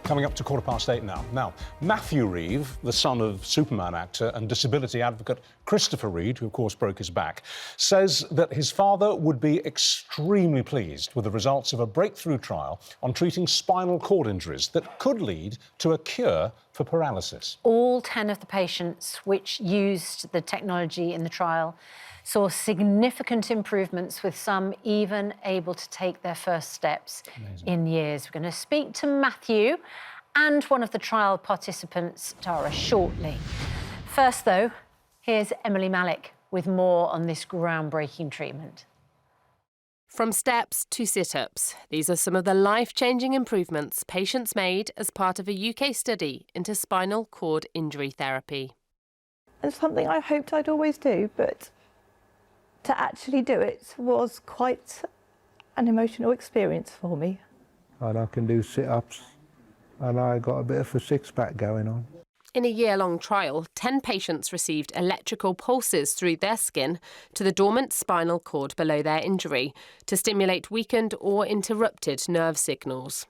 Coming up to 8:15 now. Now, Matthew Reeve, the son of Superman actor and disability advocate Christopher Reeve, who of course broke his back, says that his father would be extremely pleased with the results of a breakthrough trial on treating spinal cord injuries that could lead to a cure for paralysis. All 10 of the patients which used the technology in the trial saw significant improvements, with some even able to take their first steps in years. We're going to speak to Matthew and one of the trial participants, Tara, shortly. First, though, here's Emily Malik with more on this groundbreaking treatment. From steps to sit-ups, these are some of the life-changing improvements patients made as part of a UK study into spinal cord injury therapy. It's something I hoped I'd always do, but to actually do it was quite an emotional experience for me. And I can do sit-ups, and I got a bit of a six-pack going on. In a year-long trial, 10 patients received electrical pulses through their skin to the dormant spinal cord below their injury to stimulate weakened or interrupted nerve signals.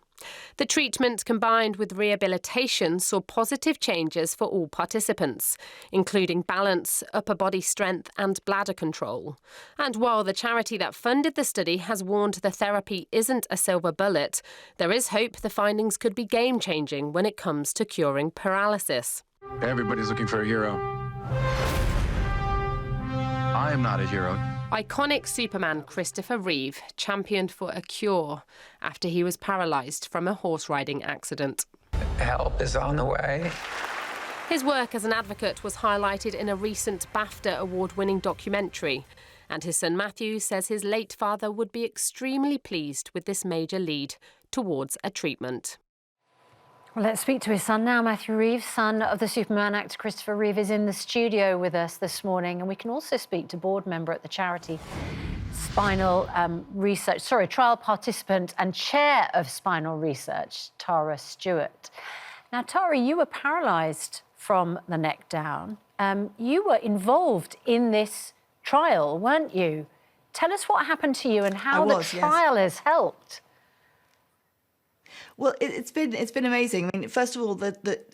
The treatment, combined with rehabilitation, saw positive changes for all participants, including balance, upper body strength and bladder control. And while the charity that funded the study has warned the therapy isn't a silver bullet, there is hope the findings could be game-changing when it comes to curing paralysis. Everybody's looking for a hero. I am not a hero. Iconic Superman Christopher Reeve championed for a cure after he was paralysed from a horse-riding accident. Help is on the way. His work as an advocate was highlighted in a recent BAFTA award-winning documentary, and his son Matthew says his late father would be extremely pleased with this major lead towards a treatment. Well, let's speak to his son now. Matthew Reeve, son of the Superman actor Christopher Reeve, is in the studio with us this morning, and we can also speak to board member at the charity Spinal Research, trial participant and chair of Spinal Research, Tara Stewart. Now, Tara, you were paralysed from the neck down. You were involved in this trial, weren't you? Tell us what happened to you and how the trial has helped. Well, it's been amazing. I mean, first of all,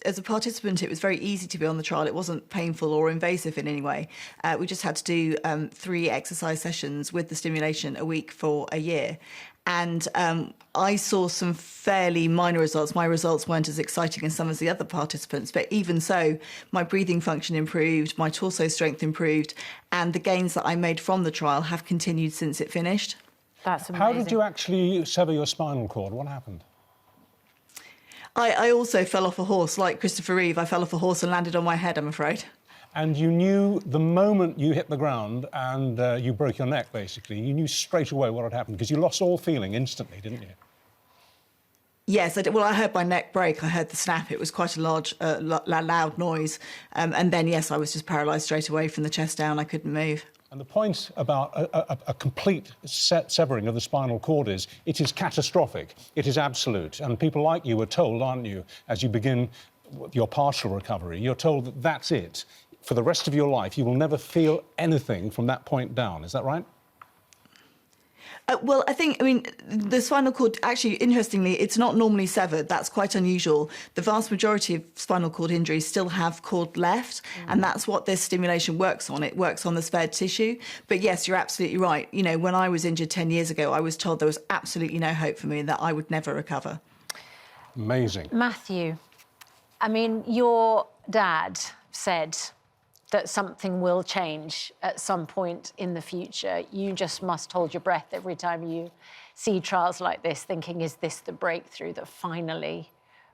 as a participant, it was very easy to be on the trial. It wasn't painful or invasive in any way. We just had to do 3 exercise sessions with the stimulation a week for a year. And I saw some fairly minor results. My results weren't as exciting as some of the other participants, but even so, my breathing function improved, my torso strength improved, and the gains that I made from the trial have continued since it finished. That's amazing. How did you actually sever your spinal cord? What happened? I also fell off a horse, like Christopher Reeve. I fell off a horse and landed on my head, I'm afraid. And you knew the moment you hit the ground and you broke your neck, basically, you knew straight away what had happened, because you lost all feeling instantly, didn't you? Yes, I did. Well, I heard my neck break. I heard the snap. It was quite a large, loud noise. And then, yes, I was just paralysed straight away from the chest down. I couldn't move. And the point about a complete severing of the spinal cord is it is catastrophic, it is absolute. And people like you are told, aren't you, as you begin your partial recovery, you're told that that's it. For the rest of your life, you will never feel anything from that point down. Is that right? Well, I mean, the spinal cord, actually, interestingly, it's not normally severed. That's quite unusual. The vast majority of spinal cord injuries still have cord left, and that's what this stimulation works on. It works on the spared tissue. But yes, you're absolutely right. You know, when I was injured 10 years ago, I was told there was absolutely no hope for me and that I would never recover. Amazing. Matthew, I mean, your dad said that something will change at some point in the future. You just must hold your breath every time you see trials like this, thinking, is this the breakthrough that finally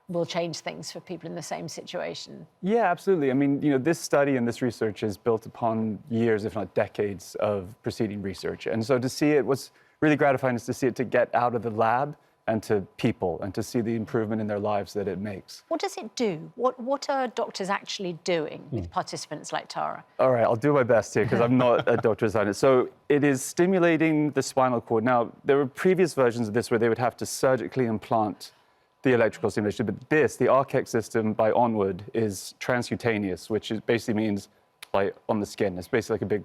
will change things for people in the same situation? Yeah, absolutely. I mean, you know, this study and this research is built upon years, if not decades, of preceding research. And so to see it, what's really gratifying is to see it to get out of the lab and to people, and to see the improvement in their lives that it makes. What does it do? What are doctors actually doing with participants like Tara? All right, I'll do my best here, because I'm not a doctor of science. So it is stimulating the spinal cord. Now, there were previous versions of this where they would have to surgically implant the electrical stimulation, but this, the Archec system by Onward, is transcutaneous, which basically means like on the skin. It's basically like a big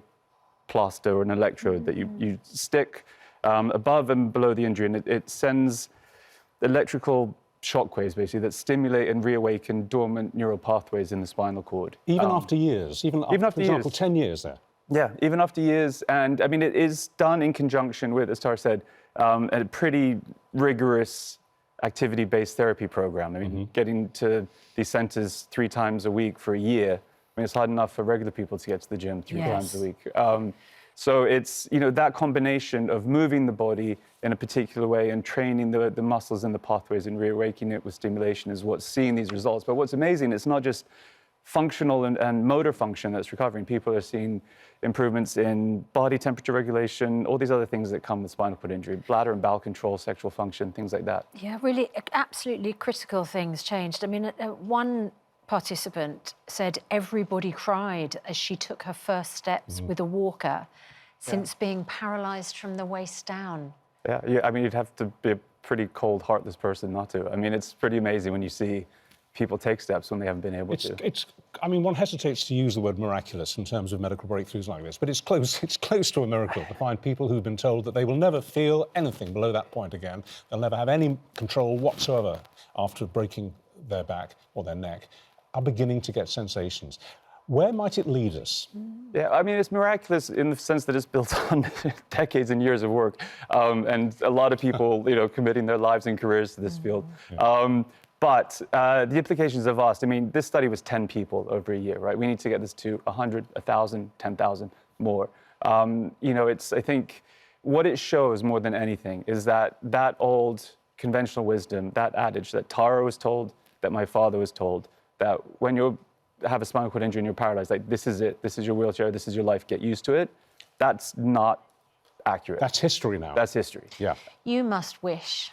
plaster or an electrode that you stick above and below the injury, and it sends electrical shockwaves, basically, that stimulate and reawaken dormant neural pathways in the spinal cord. Even after years? Even after, for example, 10 years there? Yeah, even after years. And, I mean, it is done in conjunction with, as Tara said, a pretty rigorous activity-based therapy program. I mean, getting to these centres 3 times a week for a year, I mean, it's hard enough for regular people to get to the gym 3 times a week. So it's, you know, that combination of moving the body in a particular way and training the muscles and the pathways and reawakening it with stimulation is what's seeing these results. But what's amazing, it's not just functional and motor function that's recovering. People are seeing improvements in body temperature regulation, all these other things that come with spinal cord injury, bladder and bowel control, sexual function, things like that. Yeah, really, absolutely critical things changed. I mean, one participant said everybody cried as she took her first steps with a walker since being paralysed from the waist down. Yeah, I mean, you'd have to be a pretty cold, heartless person not to. I mean, it's pretty amazing when you see people take steps when they haven't been able to. I mean, one hesitates to use the word miraculous in terms of medical breakthroughs like this, but it's close to a miracle to find people who've been told that they will never feel anything below that point again. They'll never have any control whatsoever after breaking their back or their neck, are beginning to get sensations. Where might it lead us? Yeah, I mean, it's miraculous in the sense that it's built on decades and years of work, and a lot of people, you know, committing their lives and careers to this field. But the implications are vast. I mean, this study was 10 people over a year, right? We need to get this to 100, 1,000, 10,000 more. You know, I think what it shows more than anything is that old conventional wisdom, that adage that Tara was told, that my father was told, that when you have a spinal cord injury and you're paralyzed, like, this is it, this is your wheelchair, this is your life, get used to it. That's not accurate. That's history now. That's history. Yeah. You must wish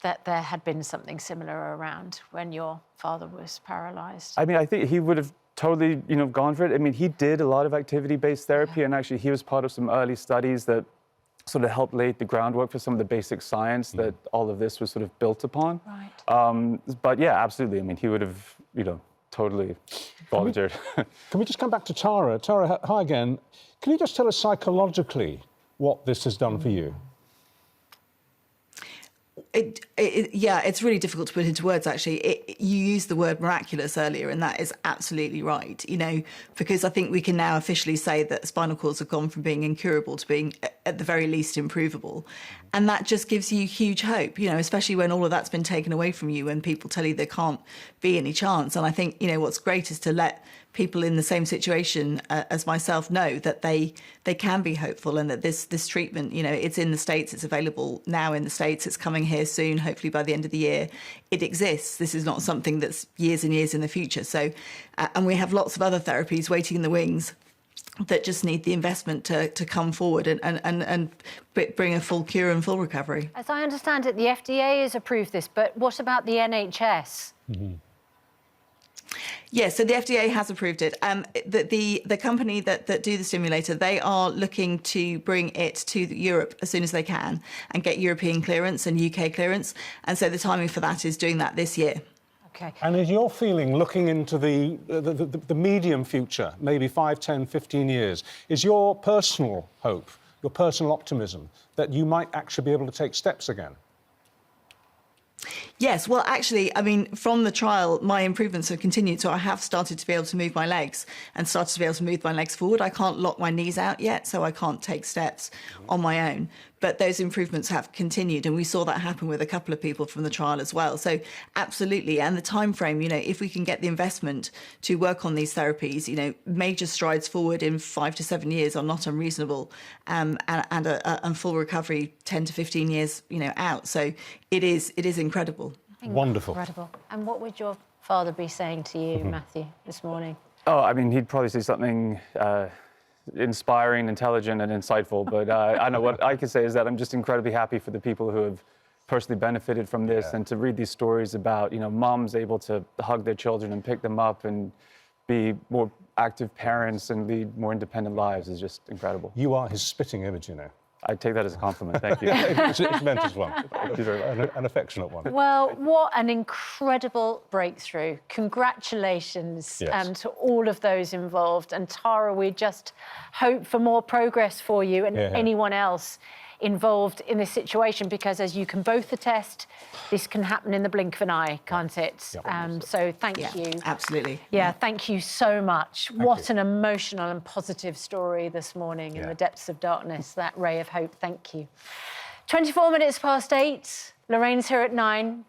that there had been something similar around when your father was paralysed. I mean, I think he would have totally, you know, gone for it. I mean, he did a lot of activity-based therapy, and actually he was part of some early studies that sort of helped lay the groundwork for some of the basic science that all of this was sort of built upon. Right. But yeah, absolutely. I mean, he would have, you know, totally volunteered. Can we just come back to Tara? Tara, hi again. Can you just tell us psychologically what this has done for you? Yeah, it's really difficult to put into words, actually. You used the word miraculous earlier, and that is absolutely right, you know, because I think we can now officially say that spinal cords have gone from being incurable to being, at the very least, improvable. And that just gives you huge hope, you know, especially when all of that's been taken away from you and people tell you there can't be any chance. And I think, you know, what's great is to let people in the same situation as myself know that they can be hopeful, and that this treatment, you know, it's in the States, it's available now in the States, it's coming here soon, hopefully by the end of the year. It exists. This is not something that's years and years in the future. So, and we have lots of other therapies waiting in the wings that just need the investment to come forward and bring a full cure and full recovery. As I understand it, the FDA has approved this, but what about the NHS? Yes, so the FDA has approved it. The company that do the stimulator, they are looking to bring it to Europe as soon as they can and get European clearance and UK clearance. And so the timing for that is doing that this year. Okay. And is your feeling, looking into the medium future, maybe 5, 10, 15 years, is your personal hope, your personal optimism, that you might actually be able to take steps again? Yes, well, actually, I mean, from the trial, my improvements have continued. So I have started to be able to move my legs and started to be able to move my legs forward. I can't lock my knees out yet, so I can't take steps on my own. But those improvements have continued, and we saw that happen with a couple of people from the trial as well. So absolutely, and the time frame, you know, if we can get the investment to work on these therapies, you know, major strides forward in 5 to 7 years are not unreasonable, and full recovery 10 to 15 years, you know, out. So it is incredible. Wonderful. Incredible. And what would your father be saying to you, Matthew, this morning? Oh, I mean, he'd probably say something inspiring, intelligent, and insightful. But I know what I can say is that I'm just incredibly happy for the people who have personally benefited from this, and to read these stories about, you know, moms able to hug their children and pick them up and be more active parents and lead more independent lives is just incredible. You are his spitting image, you know. I take that as a compliment. Thank you. It's meant as one. An affectionate one. Well, what an incredible breakthrough. Congratulations to all of those involved. And Tara, we just hope for more progress for you and anyone else involved in this situation, because as you can both attest, this can happen in the blink of an eye, can't it? So thank you. Absolutely. Yeah, thank you so much. What an emotional and positive story this morning in the depths of darkness, that ray of hope. Thank you. 24 minutes past 8. Lorraine's here at 9.